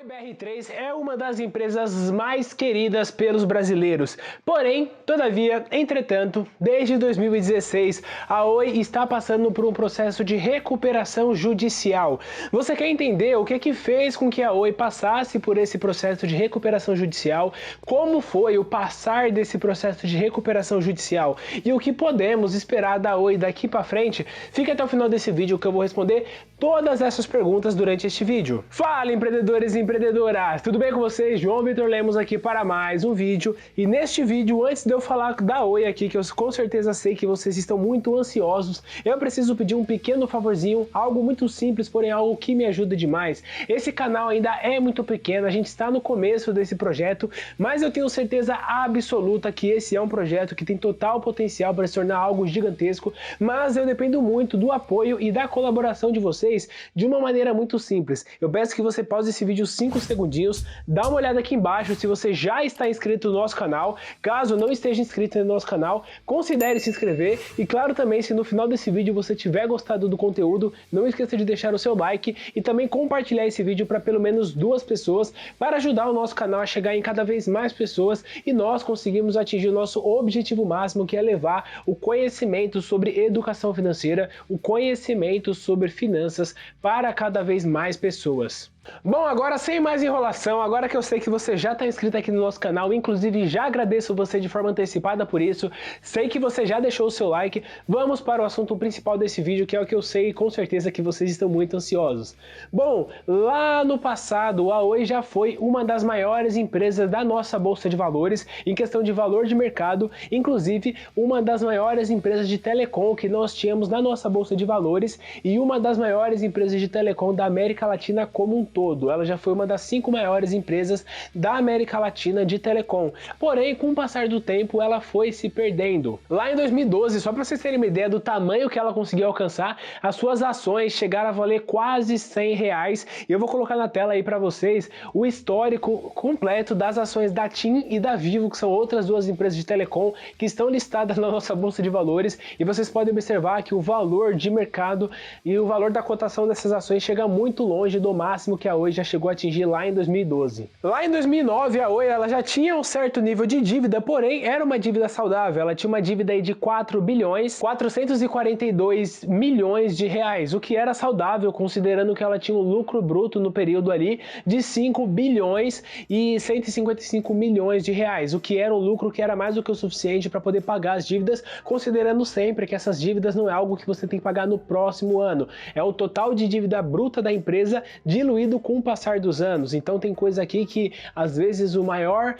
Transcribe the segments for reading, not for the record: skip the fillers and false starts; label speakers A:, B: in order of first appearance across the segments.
A: BR3 é uma das empresas mais queridas pelos brasileiros. Porém, todavia, entretanto, desde 2016, a Oi está passando por um processo de recuperação judicial. Você quer entender o que fez com que a Oi passasse por esse processo de recuperação judicial? Como foi o passar desse processo de recuperação judicial? E o que podemos esperar da Oi daqui para frente? Fique até o final desse vídeo que eu vou responder todas essas perguntas durante este vídeo. Fala, empreendedores e empreendedoras! Tudo bem com vocês? João Vitor Lemos aqui para mais um vídeo. E neste vídeo, antes de eu falar da Oi aqui, que eu com certeza sei que vocês estão muito ansiosos, eu preciso pedir um pequeno favorzinho, algo muito simples, porém algo que me ajuda demais. Esse canal ainda é muito pequeno, a gente está no começo desse projeto, mas eu tenho certeza absoluta que esse é um projeto que tem total potencial para se tornar algo gigantesco, mas eu dependo muito do apoio e da colaboração de vocês de uma maneira muito simples. Eu peço que você pause esse vídeo 5 segundinhos, dá uma olhada aqui embaixo se você já está inscrito no nosso canal. Caso não esteja inscrito no nosso canal, considere se inscrever e claro também, se no final desse vídeo você tiver gostado do conteúdo, não esqueça de deixar o seu like e também compartilhar esse vídeo para pelo menos 2 pessoas para ajudar o nosso canal a chegar em cada vez mais pessoas e nós conseguimos atingir o nosso objetivo máximo, que é levar o conhecimento sobre educação financeira, o conhecimento sobre finanças para cada vez mais pessoas. Bom, agora sem mais enrolação, agora que eu sei que você já está inscrito aqui no nosso canal, inclusive já agradeço você de forma antecipada por isso, sei que você já deixou o seu like, vamos para o assunto principal desse vídeo, que é o que eu sei com certeza que vocês estão muito ansiosos. Bom, lá no passado a Oi já foi uma das maiores empresas da nossa Bolsa de Valores, em questão de valor de mercado, inclusive uma das maiores empresas de telecom que nós tínhamos na nossa Bolsa de Valores e uma das maiores empresas de telecom da América Latina como um todo. Ela já foi uma das 5 maiores empresas da América Latina de telecom. Porém, com o passar do tempo, ela foi se perdendo. Lá em 2012, só para vocês terem uma ideia do tamanho que ela conseguiu alcançar, as suas ações chegaram a valer quase R$100. E eu vou colocar na tela aí para vocês o histórico completo das ações da TIM e da Vivo, que são outras 2 empresas de telecom que estão listadas na nossa Bolsa de Valores. E vocês podem observar que o valor de mercado e o valor da cotação dessas ações chega muito longe do máximo que a Oi já chegou a atingir lá em 2012. Lá em 2009 a Oi ela já tinha um certo nível de dívida, porém era uma dívida saudável. Ela tinha uma dívida aí de 4 bilhões 442 milhões de reais, o que era saudável considerando que ela tinha um lucro bruto no período ali de 5 bilhões e 155 milhões de reais, o que era um lucro que era mais do que o suficiente para poder pagar as dívidas, considerando sempre que essas dívidas não é algo que você tem que pagar no próximo ano, é o total de dívida bruta da empresa diluído com o passar dos anos. Então tem coisa aqui que às vezes o maior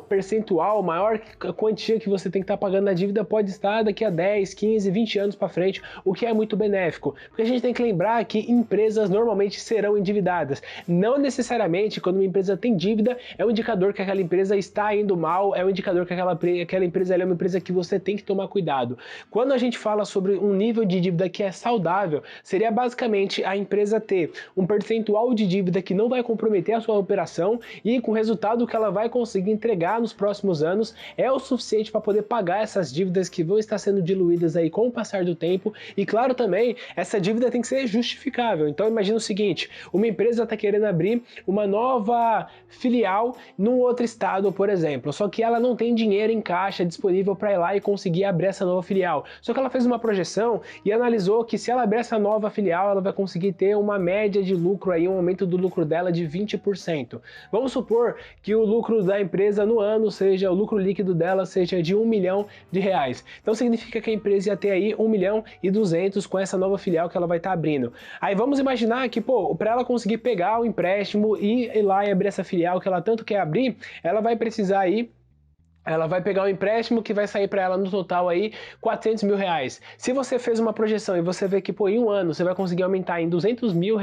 A: percentual, a maior quantia que você tem que estar pagando na dívida pode estar daqui a 10, 15, 20 anos para frente, o que é muito benéfico. Porque a gente tem que lembrar que empresas normalmente serão endividadas. Não necessariamente quando uma empresa tem dívida é um indicador que aquela empresa está indo mal, é um indicador que aquela empresa é uma empresa que você tem que tomar cuidado. Quando a gente fala sobre um nível de dívida que é saudável, seria basicamente a empresa ter um percentual de dívida que não vai comprometer a sua operação e com o resultado que ela vai conseguir entregar nos próximos anos é o suficiente para poder pagar essas dívidas que vão estar sendo diluídas aí com o passar do tempo. E claro também, essa dívida tem que ser justificável. Então imagina o seguinte, uma empresa está querendo abrir uma nova filial num outro estado, por exemplo, só que ela não tem dinheiro em caixa disponível para ir lá e conseguir abrir essa nova filial. Só que ela fez uma projeção e analisou que se ela abrir essa nova filial, ela vai conseguir ter uma média de lucro aí, um aumento do lucro dela de 20%. Vamos supor que o lucro da empresa no ano seja, o lucro líquido dela seja de R$1 milhão. Então significa que a empresa ia ter aí 1.200.000 com essa nova filial que ela vai estar abrindo. Aí vamos imaginar que, pô, para ela conseguir pegar o empréstimo e ir lá e abrir essa filial que ela tanto quer abrir, ela vai precisar aí ela vai pegar um empréstimo que vai sair para ela no total aí R$400 mil. Se você fez uma projeção e você vê que em um ano você vai conseguir aumentar em R$200 mil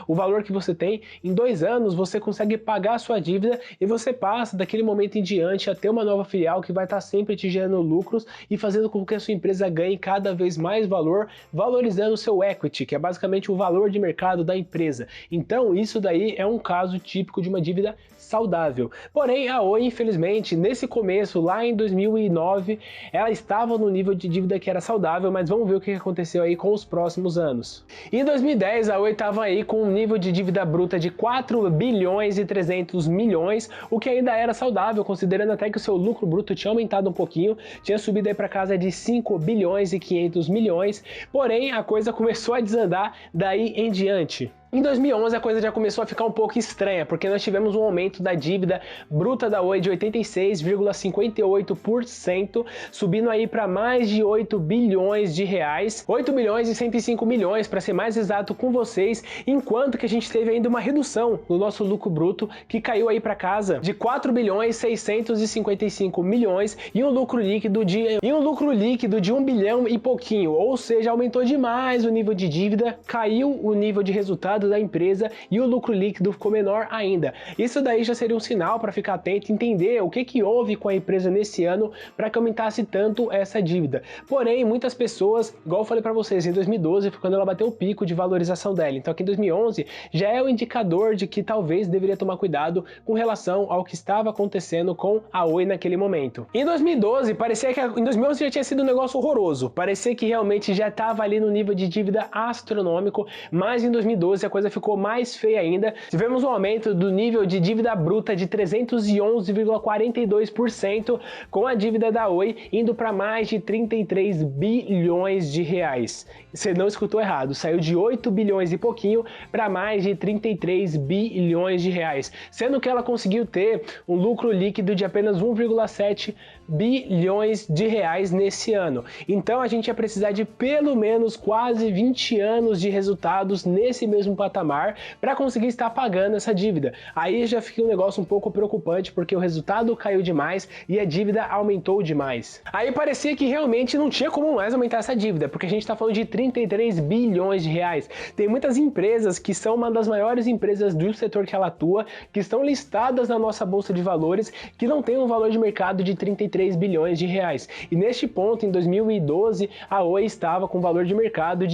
A: o valor que você tem, em 2 anos você consegue pagar a sua dívida e você passa daquele momento em diante a ter uma nova filial que vai estar sempre te gerando lucros e fazendo com que a sua empresa ganhe cada vez mais valor, valorizando o seu equity, que é basicamente o valor de mercado da empresa. Então isso daí é um caso típico de uma dívida saudável. Porém a Oi, infelizmente, nesse começo começo, lá em 2009, ela estava no nível de dívida que era saudável, mas vamos ver o que aconteceu aí com os próximos anos. Em 2010, a Oi estava aí com um nível de dívida bruta de 4 bilhões e 300 milhões, o que ainda era saudável, considerando até que o seu lucro bruto tinha aumentado um pouquinho, tinha subido aí para casa de 5 bilhões e 500 milhões, porém a coisa começou a desandar daí em diante. Em 2011 a coisa já começou a ficar um pouco estranha, porque nós tivemos um aumento da dívida bruta da Oi de 86,58%, subindo aí para mais de 8 bilhões de reais, 8 bilhões e 105 milhões para ser mais exato com vocês, enquanto que a gente teve ainda uma redução no nosso lucro bruto, que caiu aí para casa de 4 bilhões 655 milhões e um lucro líquido de 1 bilhão e pouquinho, ou seja, aumentou demais o nível de dívida, caiu o nível de resultado da empresa e o lucro líquido ficou menor ainda. Isso daí já seria um sinal para ficar atento e entender o que houve com a empresa nesse ano para que aumentasse tanto essa dívida. Porém, muitas pessoas, igual eu falei para vocês, em 2012 foi quando ela bateu o pico de valorização dela. Então aqui em 2011 já é um indicador de que talvez deveria tomar cuidado com relação ao que estava acontecendo com a Oi naquele momento. Em 2012, parecia que em 2011 já tinha sido um negócio horroroso. Parecia que realmente já estava ali no nível de dívida astronômico, mas em 2012 a coisa ficou mais feia ainda. Tivemos um aumento do nível de dívida bruta de 311,42%, com a dívida da Oi indo para mais de 33 bilhões de reais. Você não escutou errado, saiu de 8 bilhões e pouquinho para mais de 33 bilhões de reais, sendo que ela conseguiu ter um lucro líquido de apenas 1,7 bilhões de reais nesse ano. Então a gente ia precisar de pelo menos quase 20 anos de resultados nesse mesmo patamar para conseguir estar pagando essa dívida. Aí já fica um negócio um pouco preocupante, porque o resultado caiu demais e a dívida aumentou demais. Aí parecia que realmente não tinha como mais aumentar essa dívida, porque a gente está falando de 33 bilhões de reais. Tem muitas empresas que são uma das maiores empresas do setor que ela atua, que estão listadas na nossa bolsa de valores, que não tem um valor de mercado de 33 bilhões de reais. E neste ponto, em 2012, a Oi estava com valor de mercado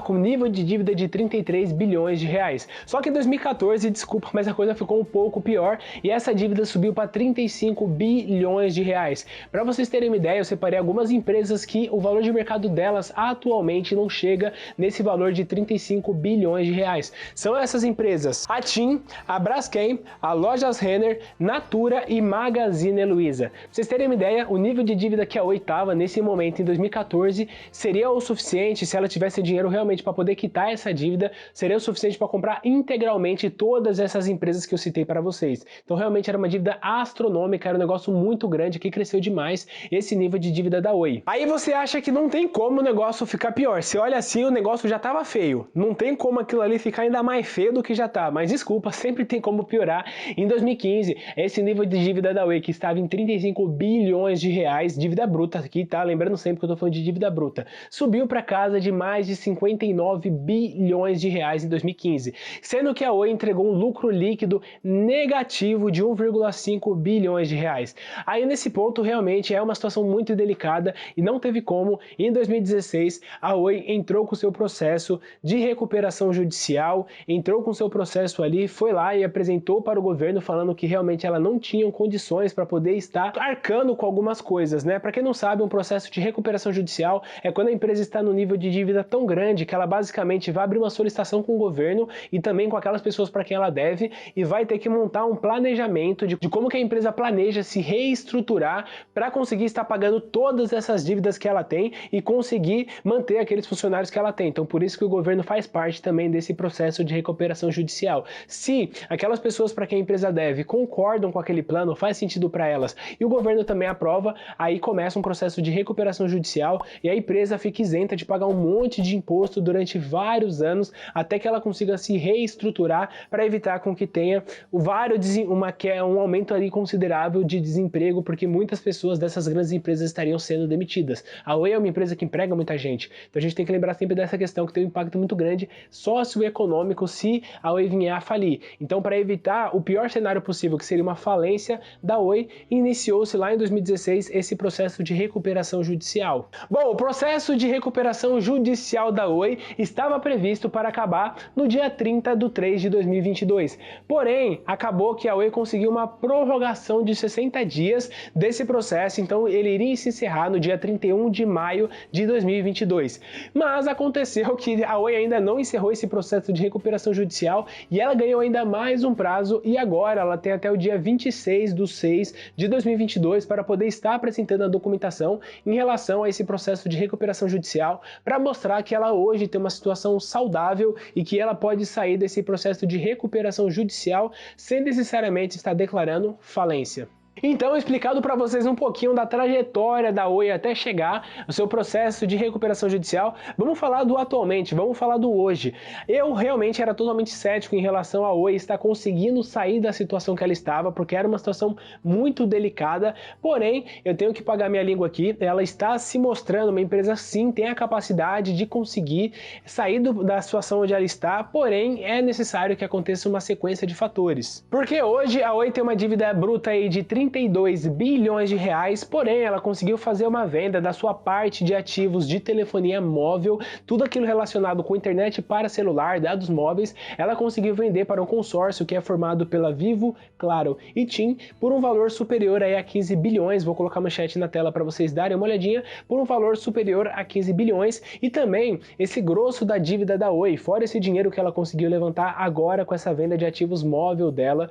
A: com nível de dívida de 33 bilhões de reais. Só que em 2014, desculpa, mas a coisa ficou um pouco pior e essa dívida subiu para 35 bilhões de reais. Para vocês terem uma ideia, eu separei algumas empresas que o valor de mercado delas atualmente não chega nesse valor de 35 bilhões de reais. São essas empresas: a TIM, a Braskem, a Lojas Renner, Natura e Magazine Luiza. Pra vocês terem uma ideia, o nível de dívida que a Oi estava nesse momento em 2014 seria o suficiente, se ela tivesse dinheiro realmente para poder quitar essa dívida, seria o suficiente para comprar integralmente todas essas empresas que eu citei para vocês. Então realmente era uma dívida astronômica, era um negócio muito grande que cresceu demais esse nível de dívida da Oi. Aí você acha que não tem como o negócio ficar pior. Você olha assim, o negócio já estava feio. Não tem como aquilo ali ficar ainda mais feio do que já tá. Mas desculpa, sempre tem como piorar. Em 2015, esse nível de dívida da Oi, que estava em 35 bilhões de reais, dívida bruta aqui, tá? Lembrando sempre que eu tô falando de dívida bruta, subiu para casa de mais de 59 bilhões de reais em 2015, sendo que a Oi entregou um lucro líquido negativo de 1,5 bilhões de reais. Aí nesse ponto realmente é uma situação muito delicada e não teve como. Em 2016 a Oi entrou com seu processo de recuperação judicial, entrou com seu processo ali, foi lá e apresentou para o governo falando que realmente ela não tinha condições para poder estar arcando com algumas coisas, né? Para quem não sabe, um processo de recuperação judicial é quando a empresa está no nível de dívida tão grande que ela basicamente vai abrir uma solicitação com o governo e também com aquelas pessoas para quem ela deve e vai ter que montar um planejamento de como que a empresa planeja se reestruturar para conseguir estar pagando todas essas dívidas que ela tem e conseguir manter aqueles funcionários que ela tem. Então por isso que o governo faz parte também desse processo de recuperação judicial. Se aquelas pessoas para quem a empresa deve concordam com aquele plano, faz sentido para elas e o governo também aprova, aí começa um processo de recuperação judicial e a empresa fica isenta de pagar um monte de imposto durante vários anos até que ela consiga se reestruturar para evitar com que tenha um aumento ali considerável de desemprego, porque muitas pessoas dessas grandes empresas estariam sendo demitidas. A Oi é uma empresa que emprega muita gente, então a gente tem que lembrar sempre dessa questão que tem um impacto muito grande socioeconômico se a Oi vier a falir. Então para evitar o pior cenário possível, que seria uma falência da Oi, iniciou-se lá em 2016 esse processo de recuperação judicial. Bom, o processo de recuperação judicial da Oi estava previsto para acabar no dia 30/3 de 2022. Porém, acabou que a Oi conseguiu uma prorrogação de 60 dias desse processo, então ele iria se encerrar no dia 31 de maio de 2022. Mas aconteceu que a Oi ainda não encerrou esse processo de recuperação judicial e ela ganhou ainda mais um prazo e agora ela tem até o dia 26/6 de 2022 para poder estar apresentando a documentação em relação a esse processo de recuperação judicial para mostrar que ela hoje tem uma situação saudável e que ela pode sair desse processo de recuperação judicial sem necessariamente estar declarando falência. Então, explicado para vocês um pouquinho da trajetória da Oi até chegar ao seu processo de recuperação judicial, vamos falar do atualmente, vamos falar do hoje. Eu realmente era totalmente cético em relação a Oi estar conseguindo sair da situação que ela estava, porque era uma situação muito delicada, porém, eu tenho que pagar minha língua aqui, ela está se mostrando uma empresa sim, tem a capacidade de conseguir sair da situação onde ela está, porém, é necessário que aconteça uma sequência de fatores. Porque hoje a Oi tem uma dívida bruta aí de 32 bilhões de reais, porém ela conseguiu fazer uma venda da sua parte de ativos de telefonia móvel, tudo aquilo relacionado com internet para celular, dados móveis, ela conseguiu vender para um consórcio que é formado pela Vivo, Claro e TIM por um valor superior aí a 15 bilhões, vou colocar a manchete na tela para vocês darem uma olhadinha, por um valor superior a 15 bilhões e também esse grosso da dívida da Oi, fora esse dinheiro que ela conseguiu levantar agora com essa venda de ativos móvel dela,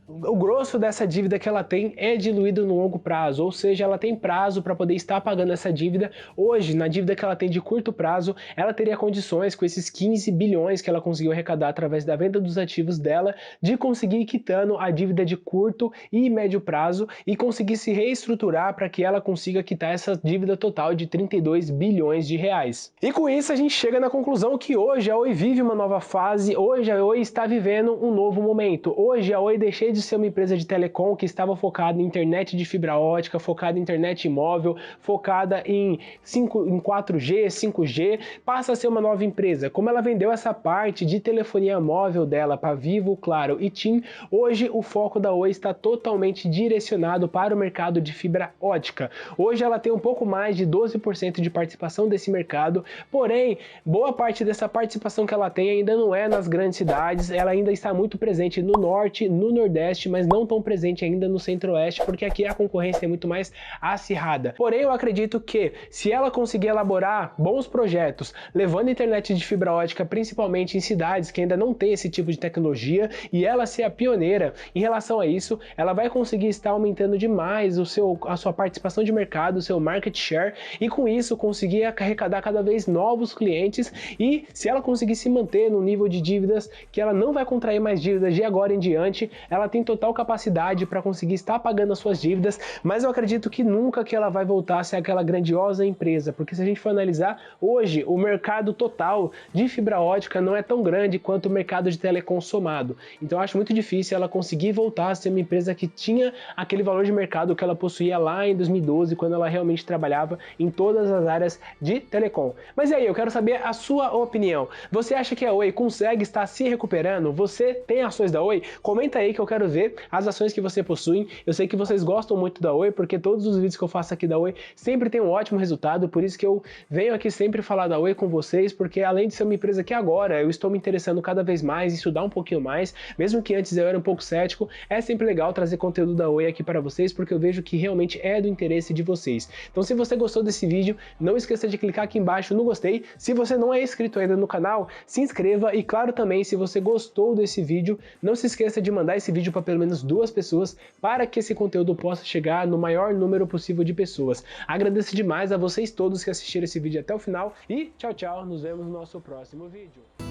A: o grosso dessa dívida que ela tem é diluído no longo prazo, ou seja, ela tem prazo para poder estar pagando essa dívida. Hoje, na dívida que ela tem de curto prazo, ela teria condições com esses 15 bilhões que ela conseguiu arrecadar através da venda dos ativos dela, de conseguir ir quitando a dívida de curto e médio prazo e conseguir se reestruturar para que ela consiga quitar essa dívida total de 32 bilhões de reais. E com isso a gente chega na conclusão que hoje a Oi vive uma nova fase, hoje a Oi está vivendo um novo momento. Hoje a Oi deixou de ser uma empresa de telecom que estava focada em internet de fibra ótica, focada em internet móvel, focada em 4G, 5G, passa a ser uma nova empresa. Como ela vendeu essa parte de telefonia móvel dela para Vivo, Claro e TIM, hoje o foco da Oi está totalmente direcionado para o mercado de fibra ótica. Hoje ela tem um pouco mais de 12% de participação desse mercado, porém, boa parte dessa participação que ela tem ainda não é nas grandes cidades, ela ainda está muito presente no norte, no nordeste, mas não tão presente ainda no centro-oeste, porque aqui a concorrência é muito mais acirrada. Porém, eu acredito que se ela conseguir elaborar bons projetos, levando internet de fibra ótica principalmente em cidades que ainda não tem esse tipo de tecnologia, e ela ser a pioneira em relação a isso, ela vai conseguir estar aumentando demais a sua participação de mercado, o seu market share, e com isso conseguir arrecadar cada vez novos clientes, e se ela conseguir se manter no nível de dívidas, que ela não vai contrair mais dívidas de agora em diante, ela tem total capacidade para conseguir estar pagando as suas dívidas, mas eu acredito que nunca que ela vai voltar a ser aquela grandiosa empresa, porque se a gente for analisar, hoje o mercado total de fibra ótica não é tão grande quanto o mercado de telecom somado, então eu acho muito difícil ela conseguir voltar a ser uma empresa que tinha aquele valor de mercado que ela possuía lá em 2012, quando ela realmente trabalhava em todas as áreas de telecom. Mas e aí, eu quero saber a sua opinião. Você acha que a Oi consegue estar se recuperando? Você tem ações da Oi? Comenta aí que eu quero ver as ações que você possui. Eu sei que vocês gostam muito da Oi, porque todos os vídeos que eu faço aqui da Oi sempre tem um ótimo resultado, por isso que eu venho aqui sempre falar da Oi com vocês, porque além de ser uma empresa que agora eu estou me interessando cada vez mais, estudar um pouquinho mais, mesmo que antes eu era um pouco cético, é sempre legal trazer conteúdo da Oi aqui para vocês, porque eu vejo que realmente é do interesse de vocês. Então se você gostou desse vídeo, não esqueça de clicar aqui embaixo no gostei. Se você não é inscrito ainda no canal, se inscreva e claro também, se você gostou desse vídeo, não se esqueça de mandar esse vídeo para pelo menos 2 pessoas, para que esse conteúdo possa chegar no maior número possível de pessoas. Agradeço demais a vocês todos que assistiram esse vídeo até o final e tchau, tchau, nos vemos no nosso próximo vídeo.